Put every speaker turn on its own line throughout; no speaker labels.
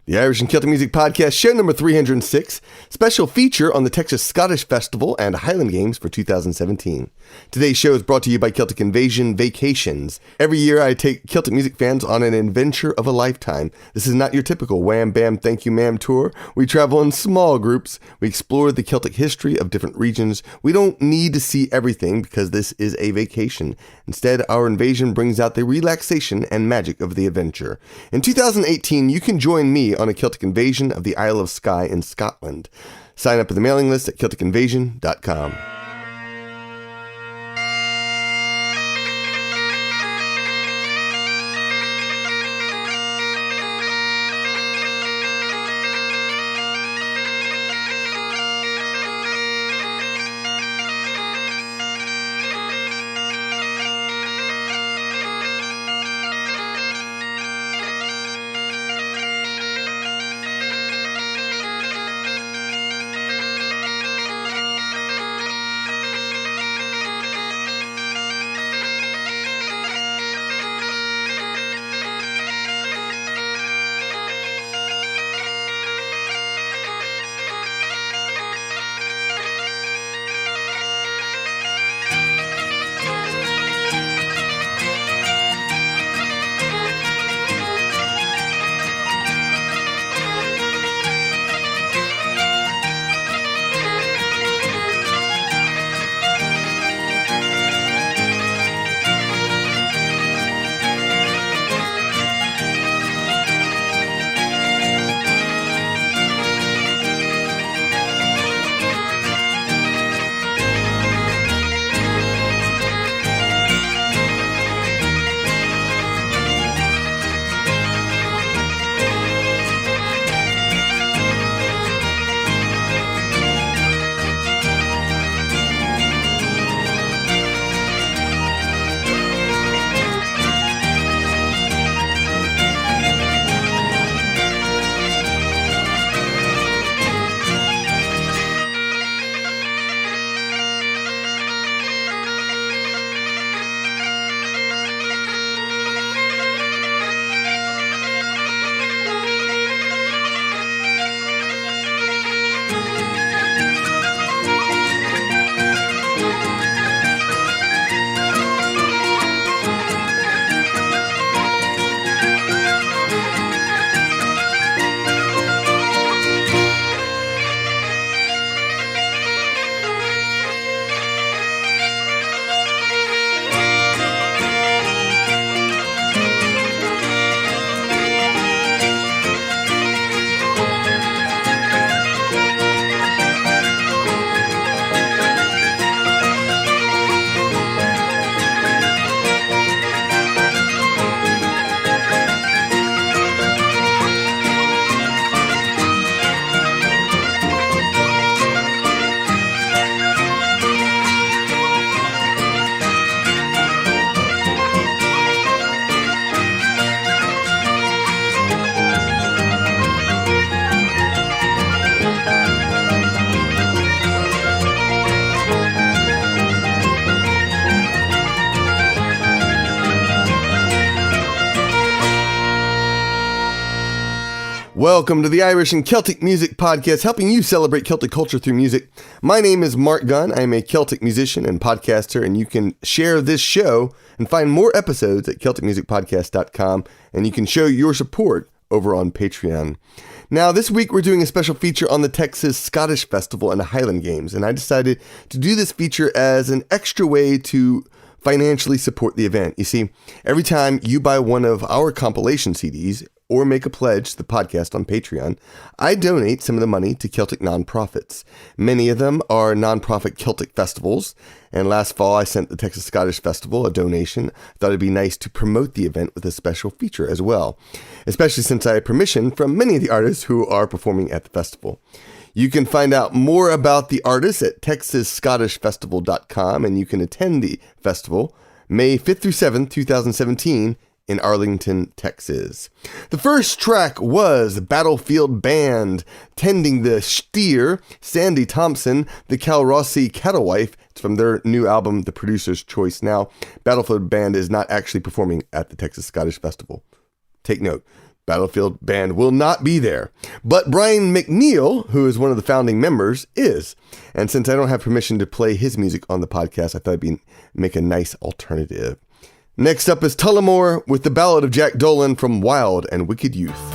The Irish and Celtic Music Podcast, show number 306, special feature on the Texas Scottish Festival and Highland Games for 2017. Today's show is brought to you by Celtic Invasion Vacations. Every year I take Celtic music fans on an adventure of a lifetime. This is not your typical wham-bam-thank you ma'am tour. We travel in small groups. We explore the Celtic history of different regions. We don't need to see everything because this is a vacation. Instead, our invasion brings out the relaxation and magic of the adventure. In 2018, you can join me on a Celtic invasion of the Isle of Skye in Scotland. Sign up for the mailing list at CelticInvasion.com. Welcome to the Irish and Celtic Music Podcast, helping you celebrate Celtic culture through music. My name is Mark Gunn. I am a Celtic musician and podcaster, and you can share this show and find more episodes at CelticMusicPodcast.com, and you can show your support over on Patreon. Now, this week we're doing a special feature on the Texas Scottish Festival and the Highland Games, and I decided to do this feature as an extra way to financially support the event. You see, every time you buy one of our compilation CDs, or make a pledge to the podcast on Patreon, I donate some of the money to Celtic nonprofits. Many of them are nonprofit Celtic festivals, and last fall I sent the Texas Scottish Festival a donation. Thought it'd be nice to promote the event with a special feature as well, especially since I have permission from many of the artists who are performing at the festival. You can find out more about the artists at TexasScottishFestival.com, and you can attend the festival May 5th through 7th, 2017, in Arlington, Texas. The first track was Battlefield Band, Tending the Steer, Sandy Thompson, the Calrossie Cattlewife. It's from their new album, The Producer's Choice. Now, Battlefield Band is not actually performing at the Texas Scottish Festival. Take note. Battlefield Band will not be there. But Brian McNeill, who is one of the founding members, is. And since I don't have permission to play his music on the podcast, I thought I'd make a nice alternative. Next up is Tullamore with the Ballad of Jack Dolan from Wild and Wicked Youth.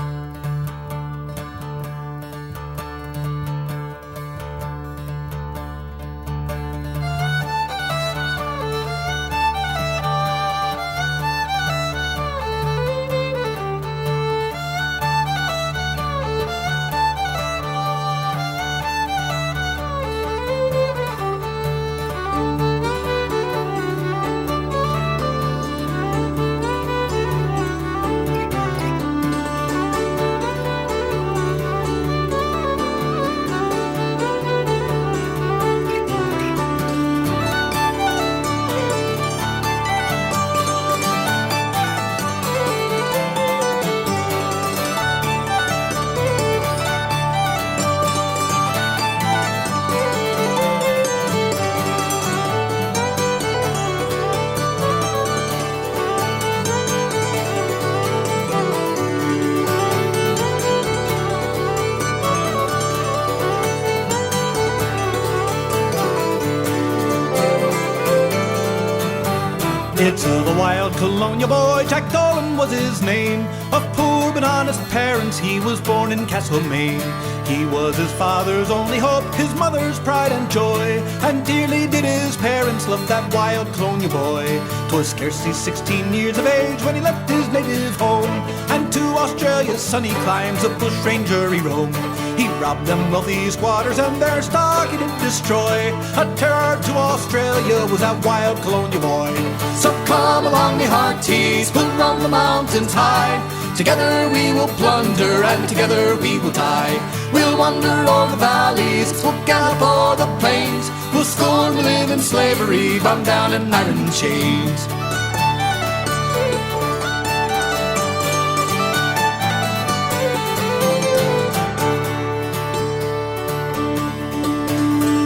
It's the wild colonial boy, Jack Dolan was his name. Of poor but honest parents, he was born in Castlemaine. He was his father's only hope, his mother's pride and joy, and dearly did his parents love that wild colonial boy. 'Twas scarcely 16 years of age when he left his native home, and to Australia's sunny climes a bush ranger he roamed. He robbed them wealthy squatters and their stock he did destroy. A terror to Australia was that wild colonial boy. So come along, me hearties, we'll run the mountains high. Together we will plunder and together we will die. We'll wander o'er the valleys, we'll gallop o'er the plains. We'll scorn to live in slavery, bound down in iron chains.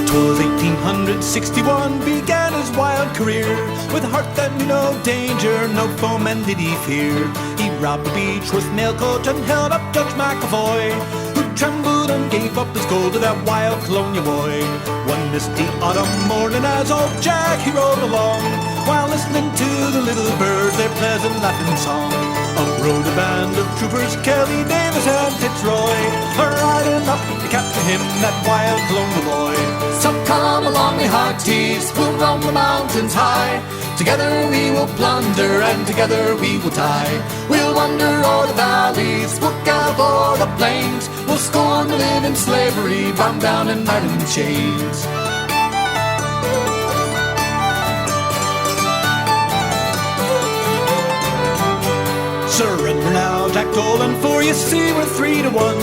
'Twas 1861 began his wild career, with a heart that knew no danger, no foeman did he fear. He robbed the beach with mail coach and held up Judge McAvoy, who trembled and gave up his gold to that wild colonial boy. One misty autumn morning as old Jack he rode along, while listening to the little birds their pleasant laughing song. Up rode a band of troopers, Kelly, Davis and Fitzroy, riding up to capture him, that wild colonial boy. So come along, me hearties, we'll roam the mountains high. Together we will plunder and together we will die. We'll wander o'er the valleys, we'll gallop o'er the plains. We'll scorn to live in slavery, bound down in iron chains. Surrender now, Jack Dolan, for you see we're 3-1.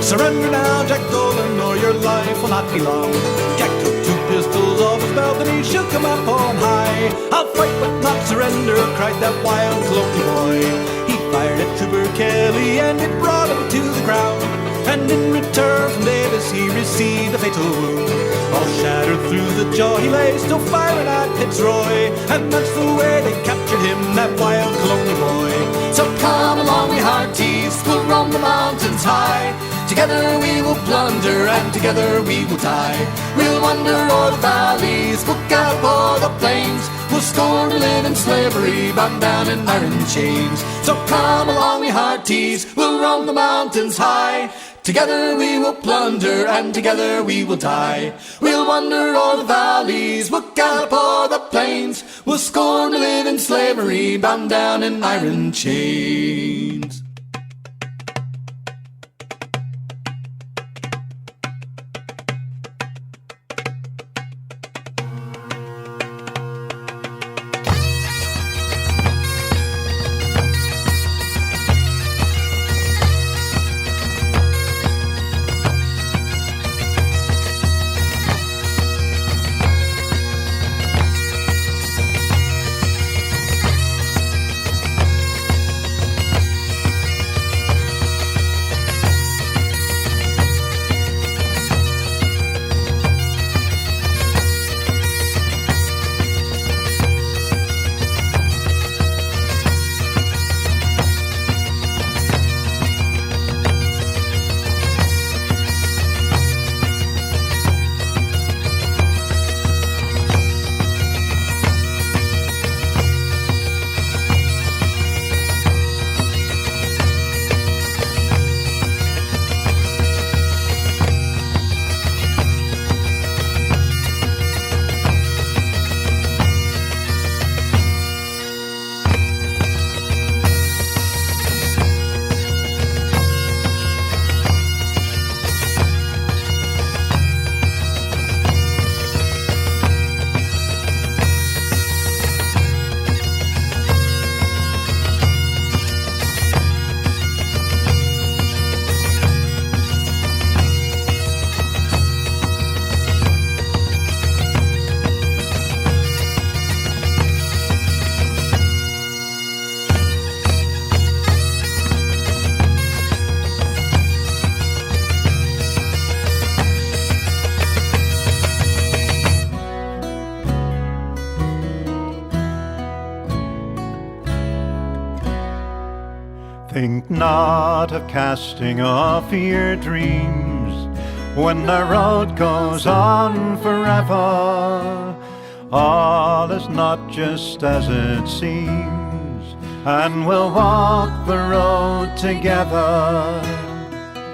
Surrender now, Jack Dolan, or your life will not be long. Jack took 2 pistols off his belt and he shook them up on high. I'll fight but not surrender, cried that wild colonial boy. He fired at Trooper Kelly and it brought him to the ground, and in return from Davis he received a fatal wound. All shattered through the jaw he lay, still firing at Fitzroy, and that's the way they captured him, that wild colonial boy. So come along, me hearties, we'll roam the mountains high. Together we will plunder and together we will die. We'll wander o'er the valleys, we'll gallop o'er the plains. We'll scorn to live in slavery, bound down in iron chains. So come along, me hearties, we'll roam the mountains high. Together we will plunder and together we will die. We'll wander o'er the valleys, we'll gallop o'er the plains. We'll scorn to live in slavery, bound down in iron chains.
thought of casting off your dreams when the road goes on forever. All is not just as it seems, and we'll walk the road together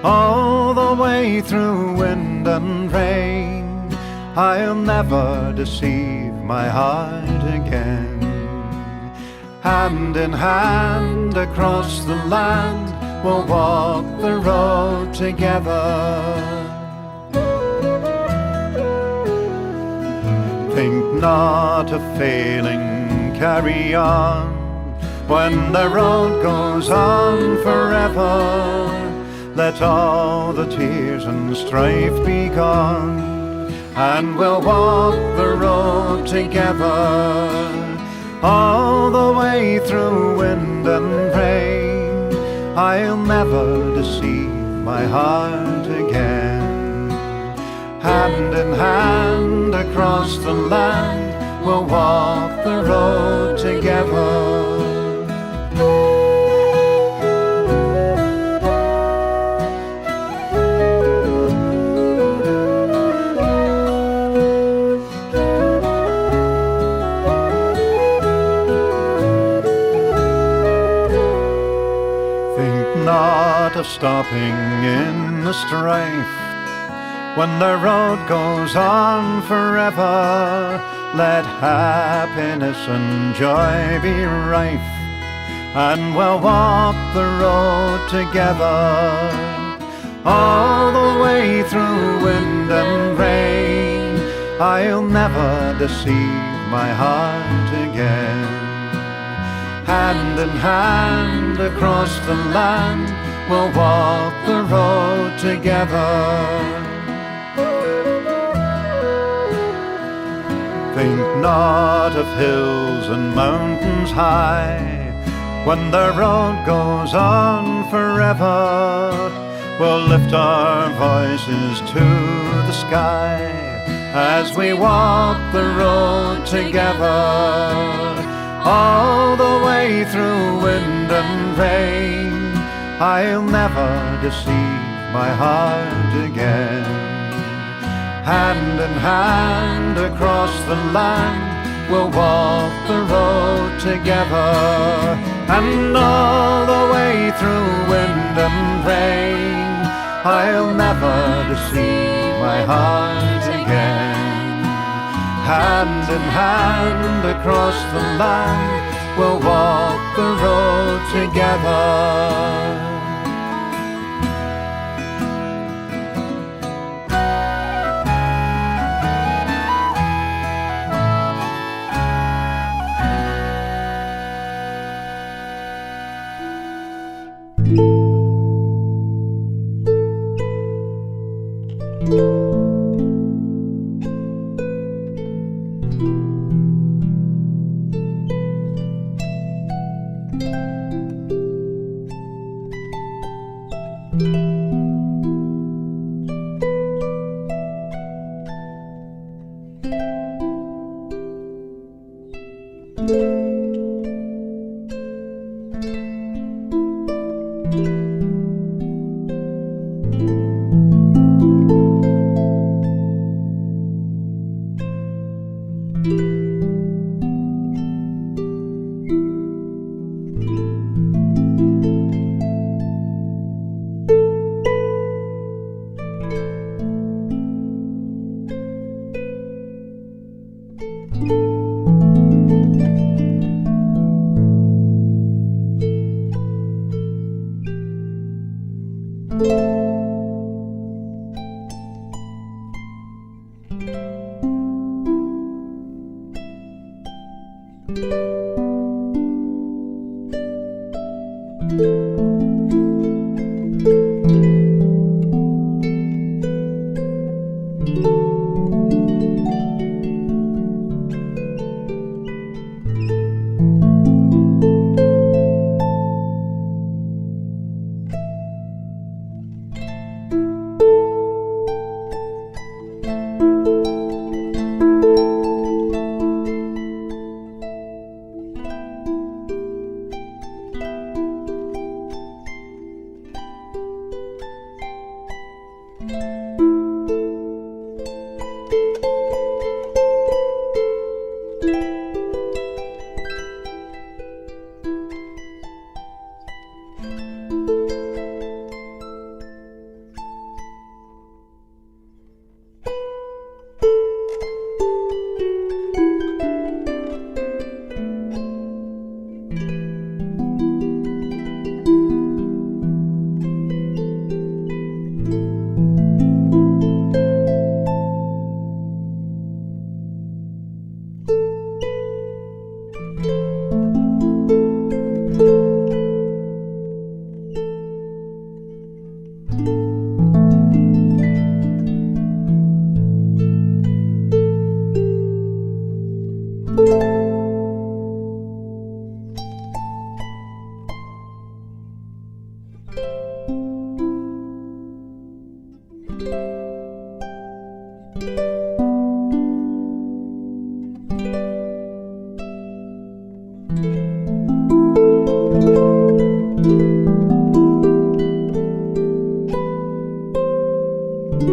all the way through wind and rain. I'll never deceive my heart again. Hand in hand across the land, we'll walk the road together. Think not of failing, carry on when the road goes on forever. Let all the tears and strife be gone, and we'll walk the road together all the way through wind and rain. I'll never deceive my heart again. Hand in hand across the land, we'll walk the road together. Of stopping in the strife when the road goes on forever. Let happiness and joy be rife, and we'll walk the road together all the way through wind and rain. I'll never deceive my heart again. Hand in hand across the land, we'll walk the road together. Think not of hills and mountains high when the road goes on forever. We'll lift our voices to the sky as we walk the road together all the way through wind and rain. I'll never deceive my heart again. Hand in hand across the land, we'll walk the road together, and all the way through wind and rain. I'll never deceive my heart again. Hand in hand across the land, we'll walk the road together.
They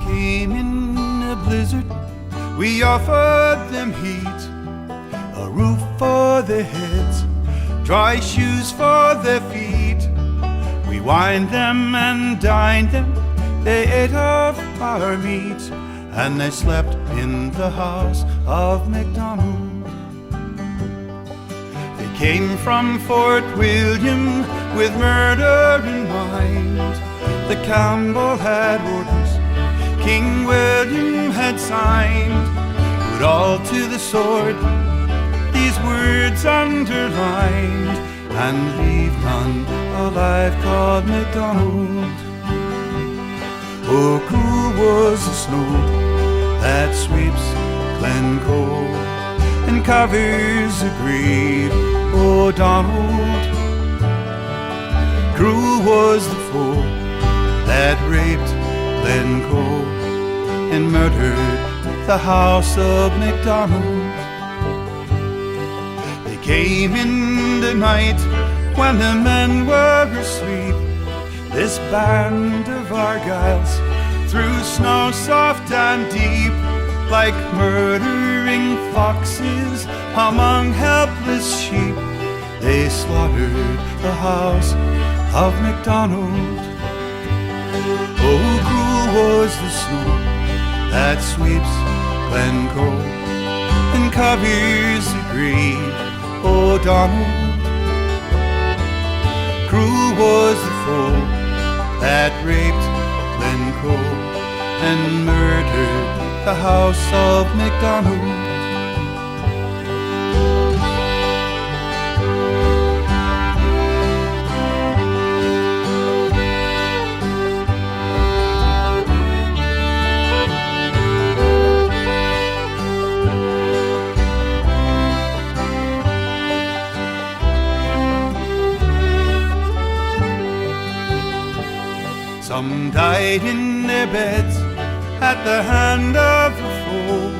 came in a blizzard, we offered them heat, a roof for their heads, dry shoes for their feet. We wined them and dined them, they ate of our meat, and they slept in the house of MacDonald. They came from Fort William with murder in mind. The Campbell had orders King William had signed. Put all to the sword, these words underlined, and leave none alive called MacDonald. Oh, cool was the snow that sweeps Glencoe and covers the grave, oh Donald. Cruel was the foe that raped Glencoe and murdered the house of MacDonald. They came in the night when the men were asleep, this band of Argyles, through snow soft and deep, like murdering foxes among helpless sheep. They slaughtered the house of MacDonald. Oh, cruel was the snow that sweeps Glencoe and covers the grave, oh Donald. Cruel was the foe that raped Glencoe and murdered the house of MacDonald. Some died in their beds at the hand of the foe.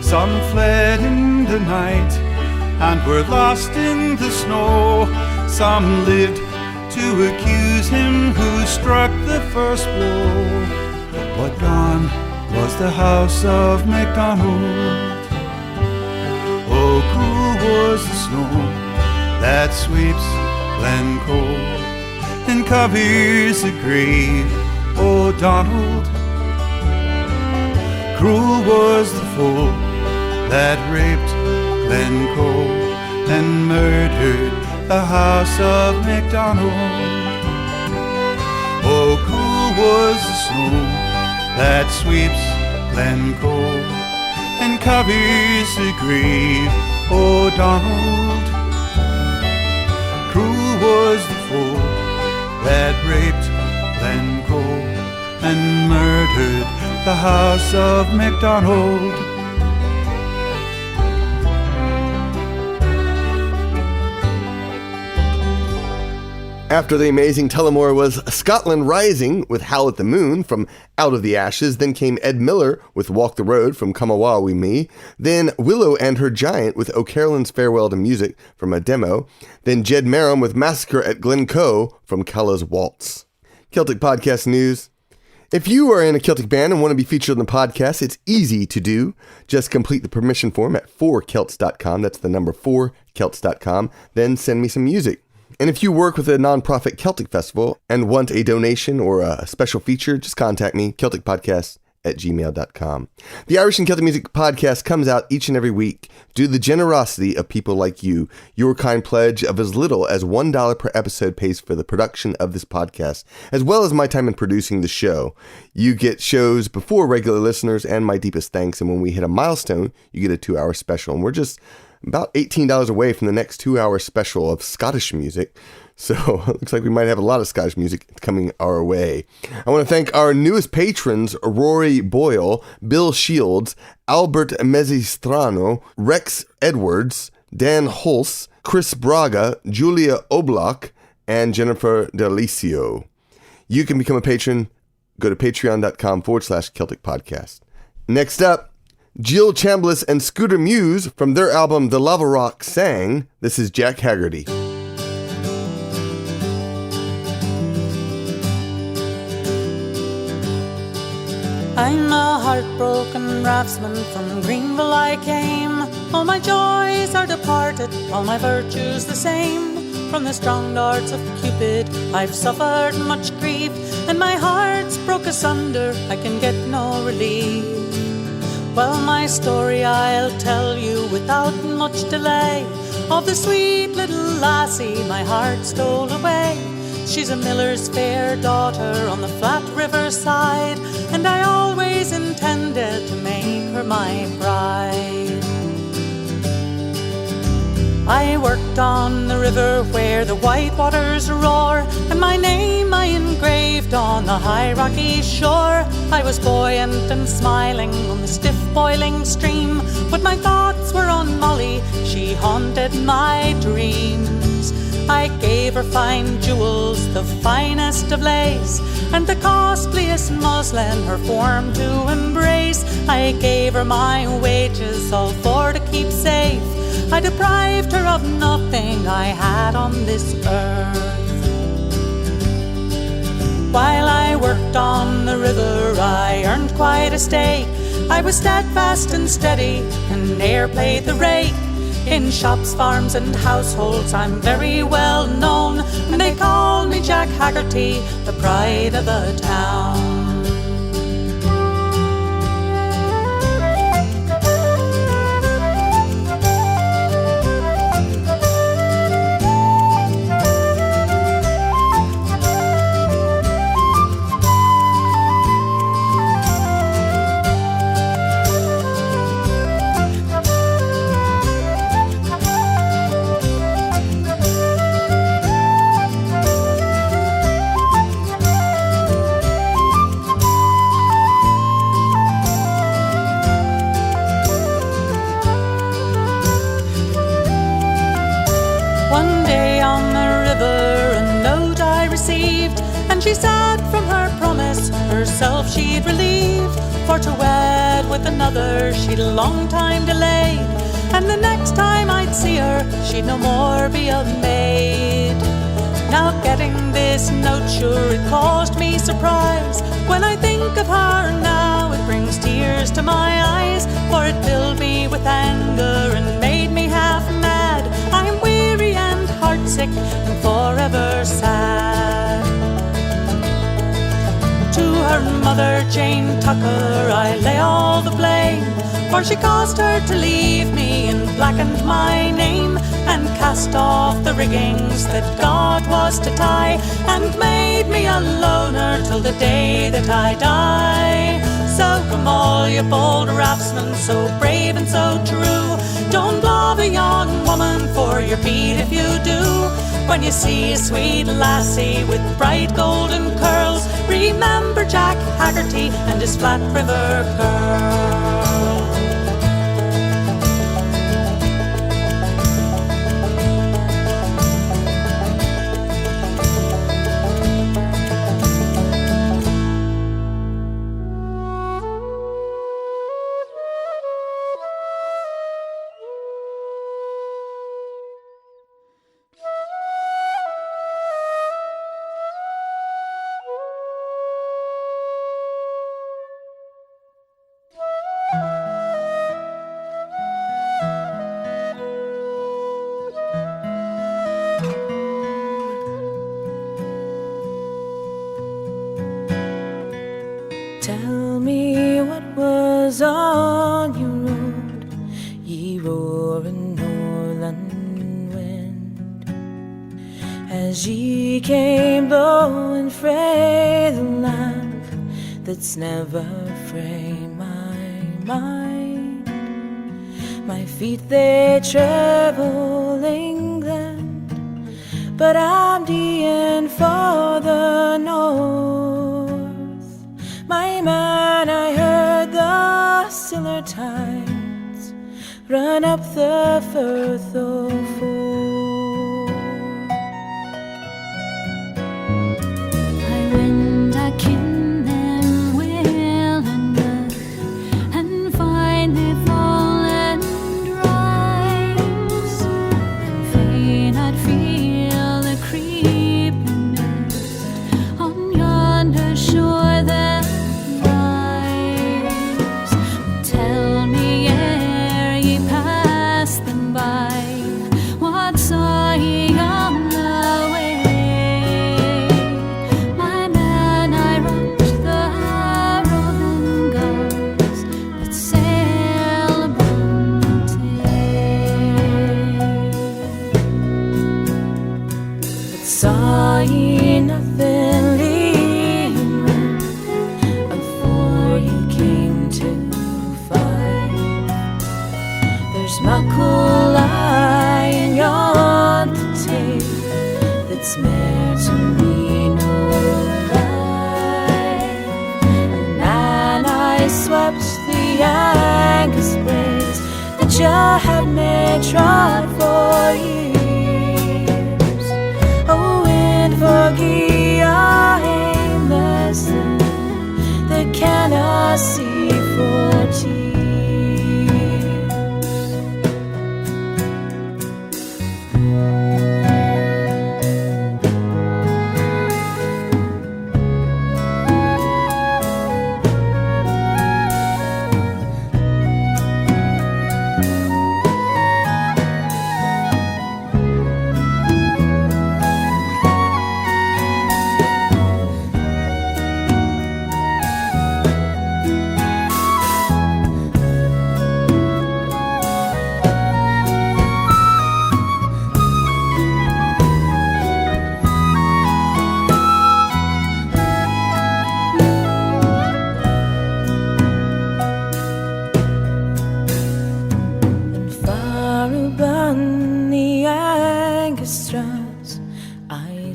Some fled in the night and were lost in the snow. Some lived to accuse him who struck the first blow. But gone was the house of MacDonald. Oh, cruel was the snow that sweeps Glencoe and covers the grave, oh Donald. Cruel was the foe that raped Glencoe and murdered the house of MacDonald. Oh, cruel was the snow that sweeps Glencoe and covers the grave, oh Donald. Cruel was the foe that raped Glencoe and murdered the house of MacDonald.
After the amazing Tullamore was Scotland Rising with Howl at the Moon from Out of the Ashes. Then came Ed Miller with Walk the Road from Come Awa Wi Me. Then Willow and Her Giant with O Carolyn's Farewell to Music from a demo. Then Jed Merrim with Massacre at Glencoe from Calla's Waltz. Celtic Podcast News. If you are in a Celtic band and want to be featured on the podcast, it's easy to do. Just complete the permission form at 4celts.com. That's the number 4celts.com. Then send me some music. And if you work with a nonprofit Celtic festival and want a donation or a special feature, just contact me, celticpodcast@gmail.com. The Irish and Celtic Music Podcast comes out each and every week due to the generosity of people like you. Your kind pledge of as little as $1 per episode pays for the production of this podcast, as well as my time in producing the show. You get shows before regular listeners and my deepest thanks. And when we hit a milestone, you get a 2-hour special. And we're just about $18 away from the next 2-hour special of Scottish music. So it looks like we might have a lot of Scottish music coming our way. I want to thank our newest patrons, Rory Boyle, Bill Shields, Albert Mesistrano, Rex Edwards, Dan Hulse, Chris Braga, Julia Oblak, and Jennifer Delicio. You can become a patron go to patreon.com/Celtic Podcast. Next up, Jill Chambliss and Scooter Muse from their album The Lava Rock sang. This is Jack Haggerty.
I'm a heartbroken raftsman, from Greenville I came. All my joys are departed, all my virtues the same. From the strong darts of Cupid I've suffered much grief, and my heart's broke asunder, I can get no relief. Well, my story I'll tell you without much delay, of the sweet little lassie my heart stole away. She's a miller's fair daughter on the flat river side, and I always intended to make her my bride. I worked on the river where the white waters roar, and my name I engraved on the high rocky shore. I was buoyant and smiling on the stiff boiling stream, but my thoughts were on Molly, she haunted my dreams. I gave her fine jewels, the finest of lace, and the costliest muslin her form to embrace. I gave her my wages, all for to keep safe. I deprived her of nothing I had on this earth. While I worked on the river, I earned quite a stake. I was steadfast and steady, and ne'er played the rake. In shops, farms, and households I'm very well known, and they call me Jack Haggerty, the pride of the town. She said from her promise herself she'd relieve, for to wed with another she'd a long time delayed, and the next time I'd see her she'd no more be a maid. Now getting this note, sure it caused me surprise. When I think of her now it brings tears to my eyes, for it filled me with anger and made me half mad. I'm weary and heartsick and forever sad. To her mother, Jane Tucker, I lay all the blame, for she caused her to leave me and blackened my name, and cast off the riggings that God was to tie, and made me a loner till the day that I die. So come all you bold raftsmen, so brave and so true, don't love a young woman for your beat if you do. When you see a sweet lassie with bright golden curls, remember Jack Haggerty and his flat river girl.
Tell me what was on your road, ye roaring northern wind, as ye came blowing frae the land that's never frae my mind. My feet they travel England, but I'm deeing for the north. My man, I heard the siller tides run up the Firth of Forth.
I went a kin
I have made trod for years. Oh, wind forgive our aimless land that cannot see for tears.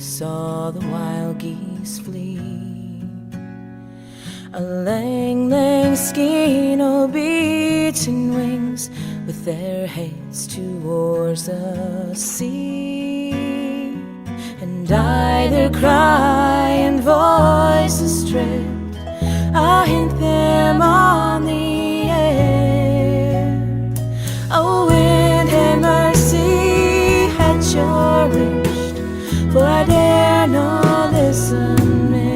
Saw the wild geese flee, a lang, lang skein of beaten wings, with their heads towards the sea. And I their cry and voices stripped, I hint them on the air. Oh, wind, have mercy at your wish, for I dare not listen more.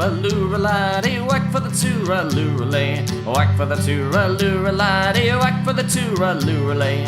tooraloo-a-laddie, whack for the tooraloo-a-lay. Whack for the tooraloo-a-laddie, whack for the tooraloo-a-lay.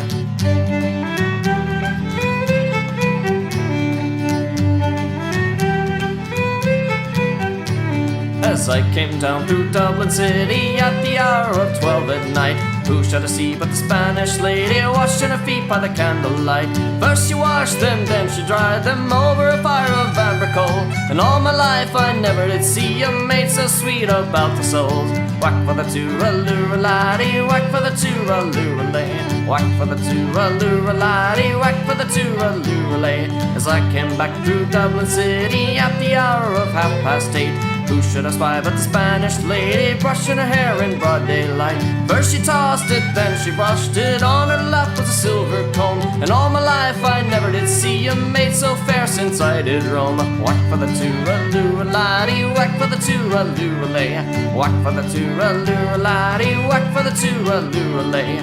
As I came down through Dublin City at the hour of 12 at night, who should I see but the Spanish lady washing her feet by the candlelight? First she washed them, then she dried them over a fire of amber coal. And all my life I never did see a maid so sweet about the souls. Whack for the tooraloo-a-laddie, whack for the tooraloo-a-lay. Whack for the tooraloo-a-laddie, whack for the tooraloo-a-lay. As I came back through Dublin City at the hour of 8:30, who should I spy but the Spanish lady brushing her hair in broad daylight? First she tossed it, then she brushed it, on her lap was a silver comb. And all my life I never did see a maid so fair since I did roam. Whack for the tooraloo-a-laddie, whack for the tooraloo-a-lay. Whack for the tooraloo-a-laddie, whack for the tooraloo-a-lay.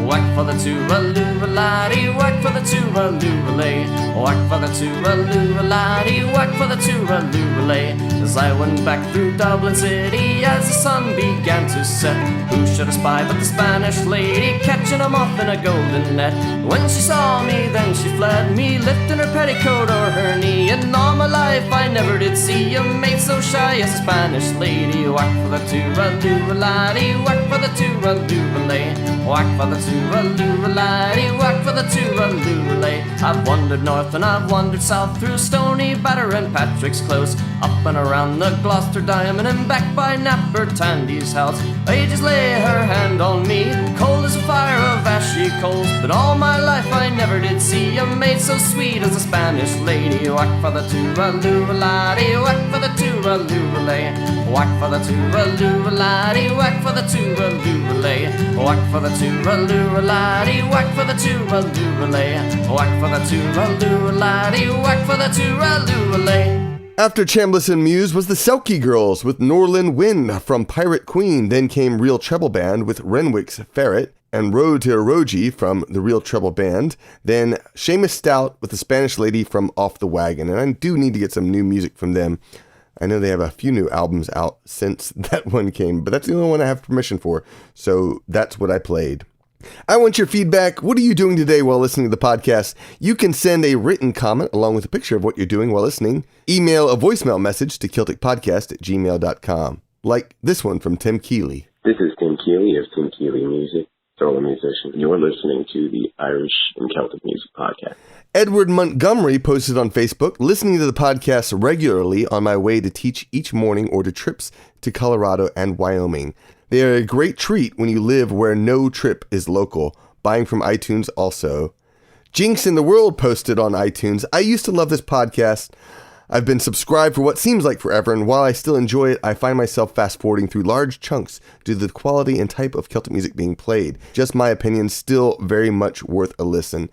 Whack for the tooraloo-a-laddie, whack for the tooraloo-a-lay. Whack for the tooraloo-a-laddie, whack for the tooraloo-a-lay. As I went back through Dublin City as the sun began to set, who should I spy but the Spanish lady catching a moth in a golden net? When she saw me then she fled me, lifting her petticoat o'er her knee. And all my life I never did see a maid so shy as a Spanish lady. Whack for the tooraloo-a-laddie, whack for the tooraloo-a-lay. Whack for the tooraloo-a-laddie, whack for the tooraloo-a-lay. I've wandered north and I've wandered south, through Stony Batter and Patrick's Close, up and around the Gloucester Diamond and back by Napper Tandy's house. Ages lay her hand on me, cold as a fire of ashy coals. But all my life I never did see a maid so sweet as a Spanish lady. Whack for the tooraloo-a-laddie, whack for the tooraloo-a-lay. Whack for the tooraloo-a-laddie, whack for the tooraloo-a-lay. Whack for the tooraloo-a-laddie, whack for the tooraloo-a-lay. Whack for the tooraloo-a-laddie, whack for the tooraloo-a-lay.
After Chambliss and Muse was the Selkie Girls with Norlin Wind from Pirate Queen. Then came Real Treble Band with Renwick's Ferret and Road to Eroji from the Real Treble Band. Then Seamus Stout with the Spanish Lady from Off the Wagon. And I do need to get some new music from them. I know they have a few new albums out since that one came, but that's the only one I have permission for. So that's what I played. I want your feedback. What are you doing today while listening to the podcast? You can send a written comment along with a picture of what you're doing while listening. Email a voicemail message to celticpodcast@gmail.com. Like this one from Tim Keeley.
This is Tim Keeley of Tim Keeley Music, solo musician. You're listening to the Irish and Celtic Music Podcast.
Edward Montgomery posted on Facebook, listening to the podcast regularly on my way to teach each morning or to trips to Colorado and Wyoming. They are a great treat when you live where no trip is local. Buying from iTunes also. Jinx in the World posted on iTunes, I used to love this podcast. I've been subscribed for what seems like forever, and while I still enjoy it, I find myself fast-forwarding through large chunks due to the quality and type of Celtic music being played. Just my opinion, still very much worth a listen.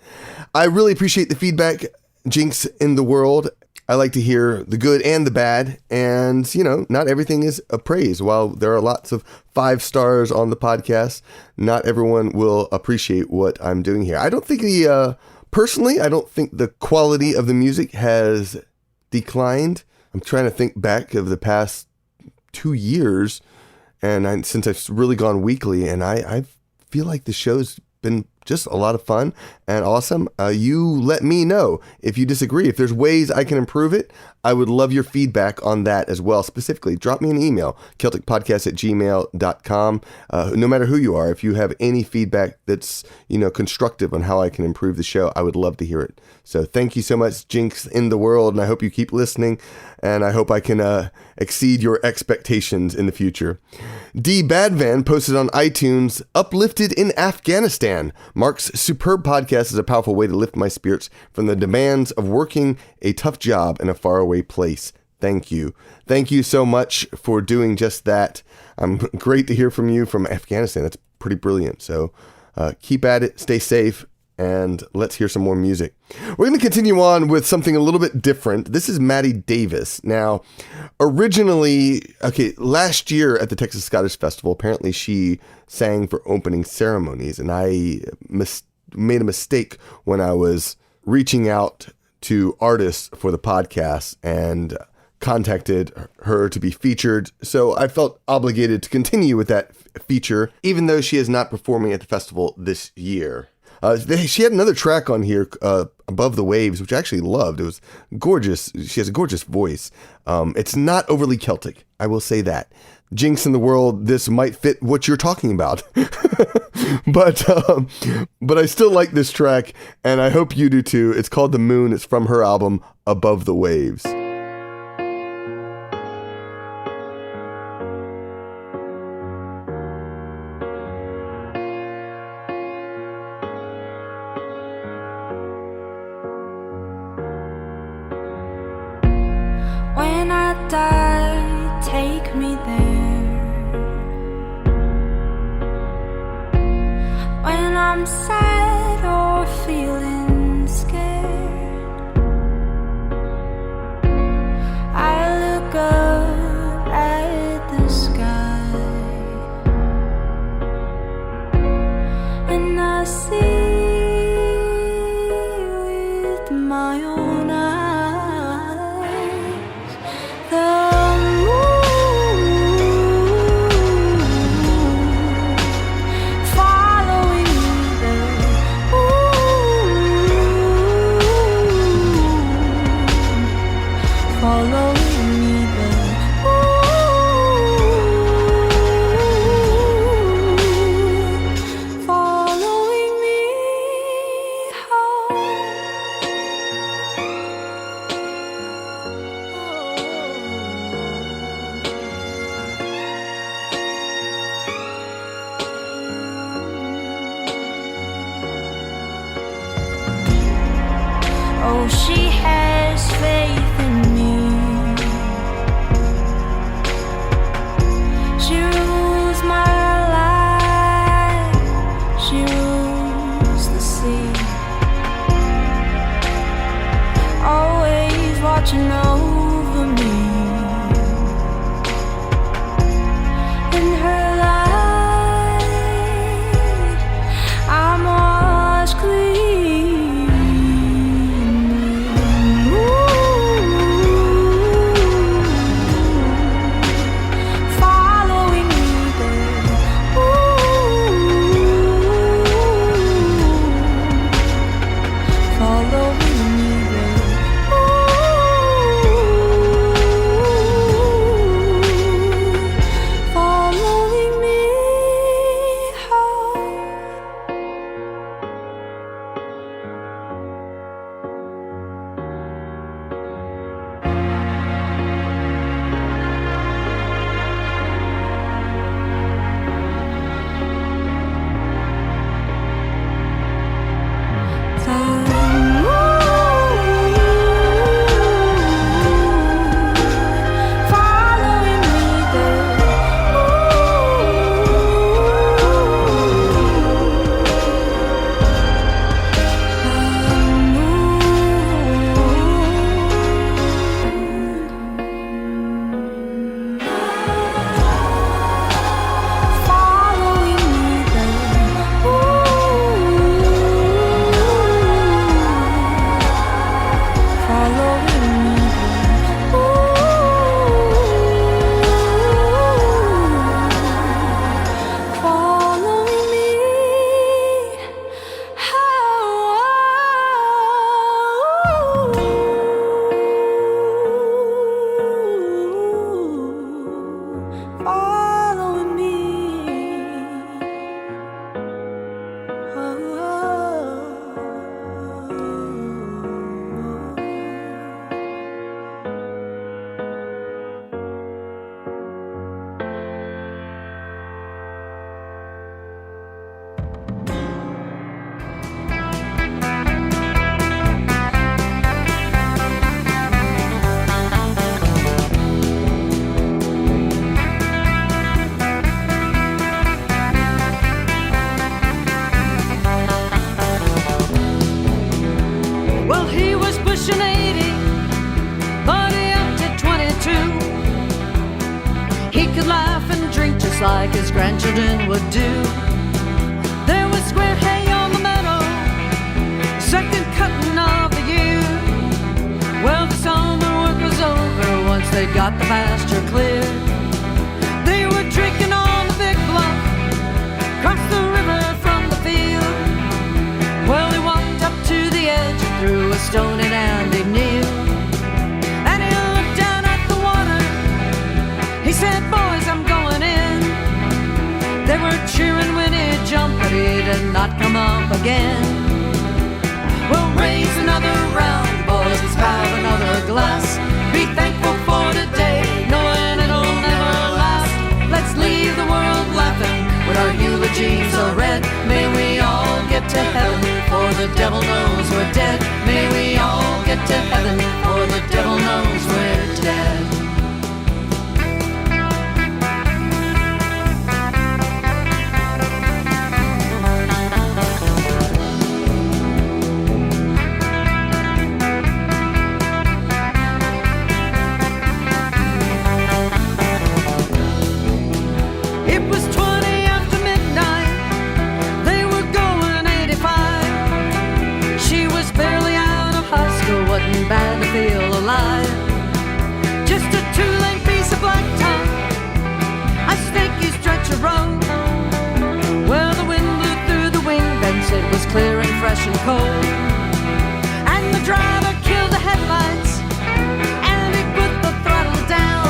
I really appreciate the feedback, Jinx in the World. I like to hear the good and the bad, and, you know, not everything is a praise. While there are lots of 5 stars on the podcast, not everyone will appreciate what I'm doing here. I don't think personally, I don't think the quality of the music has declined. I'm trying to think back of the past 2 years, and since I've really gone weekly, and I feel like the show's been just a lot of fun and awesome. You let me know if you disagree. If there's ways I can improve it, I would love your feedback on that as well. Specifically, drop me an email, celticpodcast@gmail.com. No matter who you are, if you have any feedback that's, constructive on how I can improve the show, I would love to hear it. So thank you so much, Jinx in the World, and I hope you keep listening, and I hope I can exceed your expectations in the future. D. Badvan posted on iTunes, Uplifted in Afghanistan. Mark's superb podcast is a powerful way to lift my spirits from the demands of working a tough job in a faraway place. Thank you. Thank you so much for doing just that. Great to hear from you from Afghanistan. That's pretty brilliant. So keep at it. Stay safe. and let's hear some more music. We're going to continue on with something a little bit different. This is Maddie Davis. Now, originally, last year at the Texas Scottish Festival, apparently she sang for opening ceremonies, and I made a mistake when I was reaching out to artists for the podcast and contacted her to be featured. So I felt obligated to continue with that feature, even though she is not performing at the festival this year. She had another track on here, Above the Waves, which I actually loved. It was gorgeous. She has a gorgeous voice. It's not overly Celtic, I will say that. Jinx in the world, this might fit what you're talking about. But I still like this track, and I hope you do too. It's called The Moon. It's from her album, Above the Waves.
When I die, take me there. When I'm sad or feeling scared, I look up at the sky and I see with my own eyes the moon following me there. Following me there. Following me home. Oh, she has faith in me. She rules my life. She rules the sea. Always watching over me. In her light, I'm washed clean. Ooh.
like his grandchildren would do. There was square hay on the meadow, second cutting of the year. Well, the summer work was over once they got the pasture clear. They were drinking on the big bluff, across the river from the field. Well, he walked up to the edge and threw a stone in Andy Neal. And he looked down at the water. He said, boys, I'm going in. They were cheering when he jumped, but he did not come up again. We'll raise another round, boys, let's have another glass. Be thankful for today, knowing it'll never last. Let's leave the world laughing when our eulogies are read. May we all get to heaven, for the devil knows we're dead. May we all get to heaven, for the devil knows we're dead. Bad to feel alive. Just a two-lane piece of blacktop, a snaky stretch of road. Well, the wind blew through the wing vents, it was clear and fresh and cold. And the driver killed the headlights, and he put the throttle down.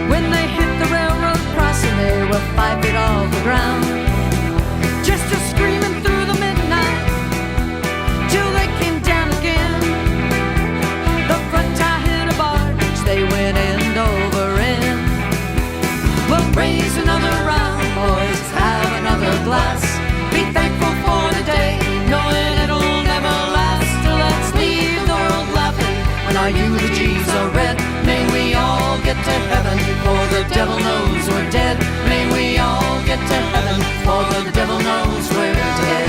When they hit the railroad crossing, they were 5 feet off the ground. Just a screaming through the midnight, till they came down again. The front tire hit a barge, they went end over end. We'll raise another round, boys, have another glass. Be thankful for today, knowing it'll never last. Let's leave the world laughing when our eulogies are read. May we all get to heaven, for the devil knows we're dead. May we all get to heaven, for the devil knows we're dead.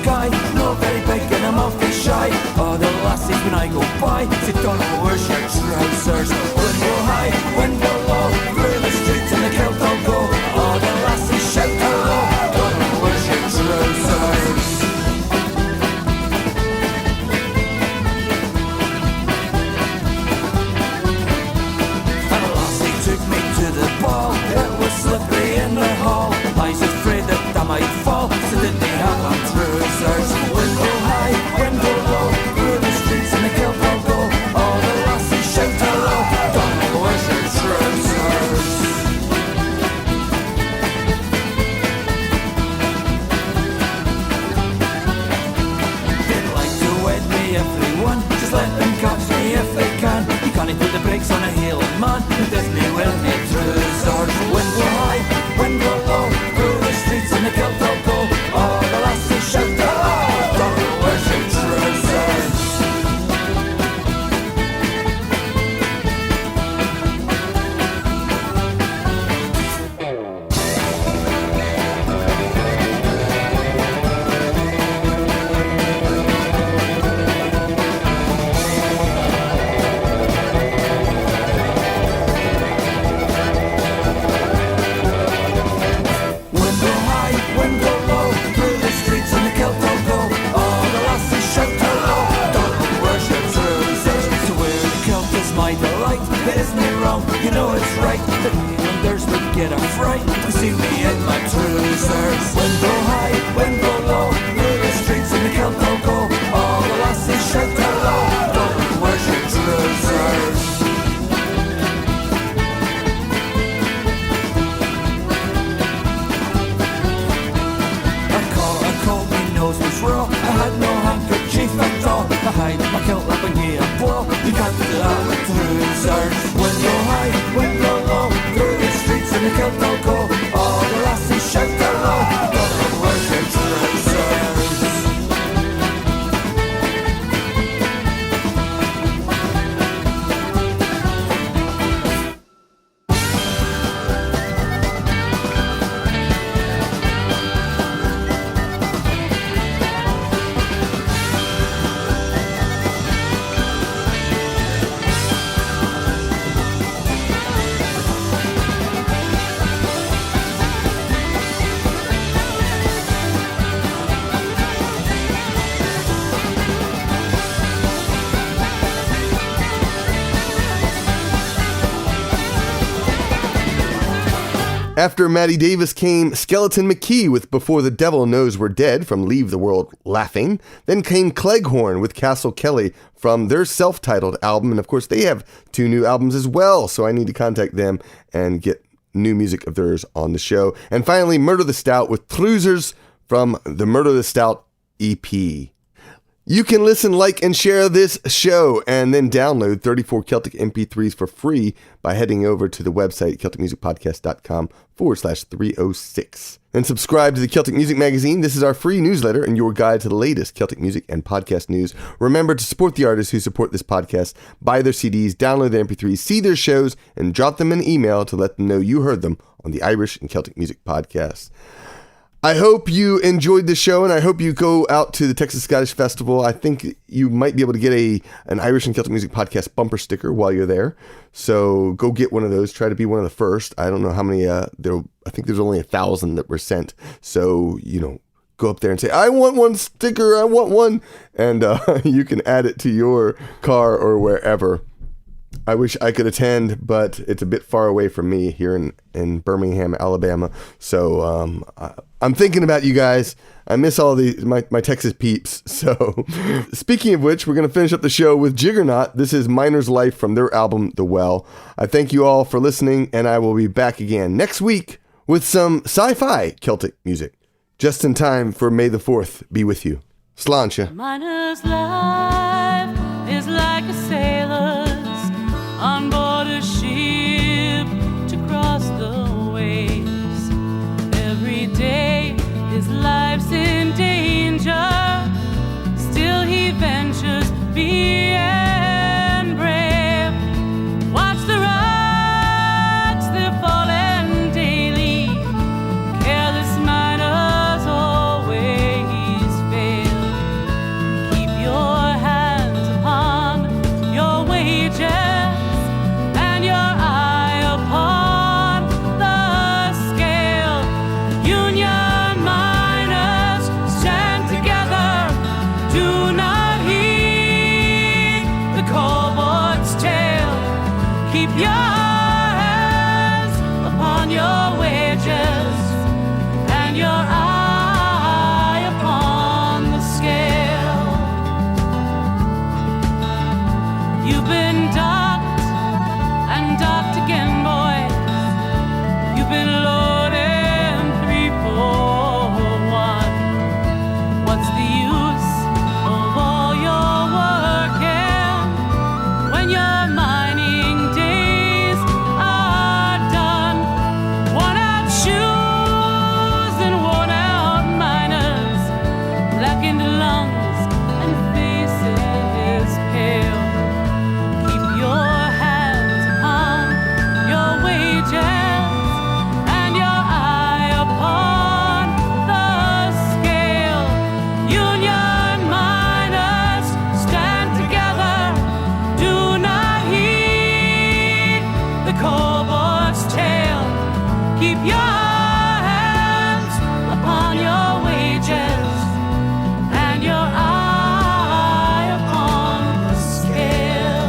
Skye. No very big and I'm awfully shy. Oh, the lassies when I go by say, don't wear your trousers. Window high, window low, through the streets in the kilt I'll go. Oh, the lassies shout hello, don't wear your trousers. And a lassie took me to the ball. It was slippery in the hall. I was afraid that I might fall, so didn't they have on trousers. Window high, window low, through the streets in the kilt I'll go. All the lassies shout hello, don't wear your trousers. They'd like to wed me everyone, just let them catch me if they can. You can't put the brakes on a Highland man who doesn't wear me trousers. Window high, window low, through the streets in the kilt I'll go. All the lassies shout hello, don't wear your trousers. Window high, window low, through the streets in the kilt I'll go. All the lassies shout hello, don't wear your trousers. To wear the kilt is my delight, it isn't wrong, you know it's right. The Highlanders would get a fright to see me in my trousers. Window high, window low, through the streets in the kilt I'll go. All the lassies shout hello, don't wear your trousers. I called, my nose was raw. I had no handkerchief at all. I hide my kilt up and gave a blow. You can't do that with trousers. Window high, window low, through the streets in the kilt I'll go. All the lassies shout hello, don't wear your trousers.
After Matty Davis came Skeleton McKee with Before the Devil Knows We're Dead from Leave the World Laughing. Then came Cleghorn with Castle Kelly from their self-titled album. And of course, they have 2 new albums as well. So I need to contact them and get new music of theirs on the show. And finally, Murder the Stout with Trousers from the Murder the Stout EP. You can listen, like, and share this show and then download 34 Celtic MP3s for free by heading over to the website, CelticMusicPodcast.com/306. And subscribe to the Celtic Music Magazine. This is our free newsletter and your guide to the latest Celtic music and podcast news. Remember to support the artists who support this podcast. Buy their CDs, download their MP3s, see their shows, and drop them an email to let them know you heard them on the Irish and Celtic Music Podcast. I hope you enjoyed the show, and I hope you go out to the Texas Scottish Festival. I think you might be able to get an Irish and Celtic Music Podcast bumper sticker while you're there. So go get one of those. Try to be one of the first. I don't know how many. I think there's only 1,000 that were sent. So, go up there and say, I want one sticker. I want one. And you can add it to your car or wherever. I wish I could attend, but it's a bit far away from me here in Birmingham, Alabama. So I'm thinking about you guys. I miss all my Texas peeps. So speaking of which, we're going to finish up the show with Jiggernaut. This is Miner's Life from their album, The Well. I thank you all for listening, and I will be back again next week with some sci-fi Celtic music. Just in time for May the 4th be with you. Sláinte.
Miner's life is like a sailor's on board a ship to cross the waves. Every day his life's in danger, still he ventures being brave. Watch the rocks, they're falling daily, careless miners always fail. Keep your hands upon your wages and your eye upon the scale. You've been docked and docked again, boys. You've been loading 3 for 1. What's the use of all your working when your mining days are done? Worn-out shoes and worn-out miners, blackened lungs and faces pale. Keep your hands upon your wages and your eye upon the scale. Union miners, stand together. Do not heed the cold-board's tale. Keep your hands upon your wages and your eye upon the scale.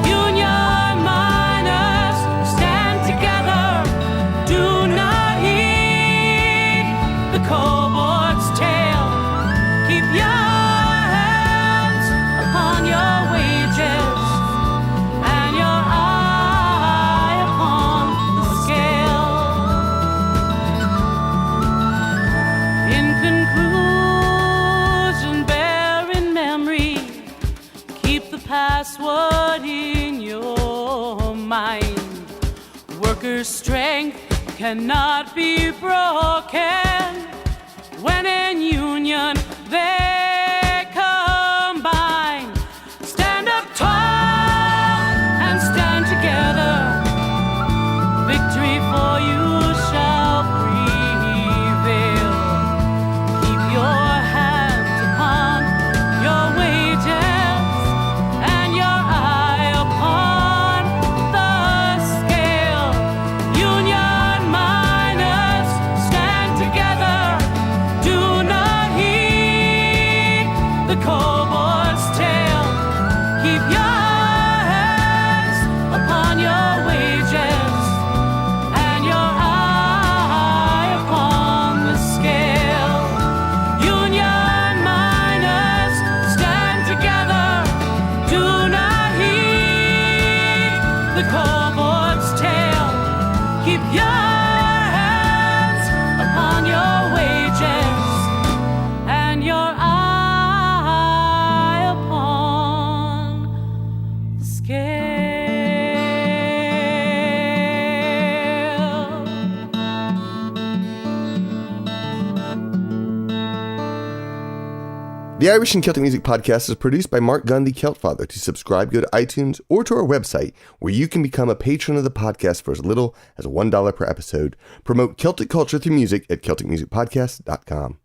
Union miners, stand together. Do not heed the cold-board's tale. Keep your hands upon your wages and your eye upon the scale. In conclusion, bear in memory, keep the password in your mind. Workers' strength cannot be broken when in union they combine. Stand up tall and stand together. Victory for you shall prevail. Keep your hands upon your wages and your eye upon the scale. Union miners, stand together. Do not heed the cold-board's tale. Keep your hands upon your wages and your eye upon the scale. Union miners, stand together. Do not heed the cold-board's tale. Keep your hands upon your wages and your eye upon the scale.
The Irish and Celtic Music Podcast is produced by Mark Gunn, the Celtfather. To subscribe, go to iTunes or to our website, where you can become a patron of the podcast for as little as $1 per episode. Promote Celtic culture through music at CelticMusicPodcast.com.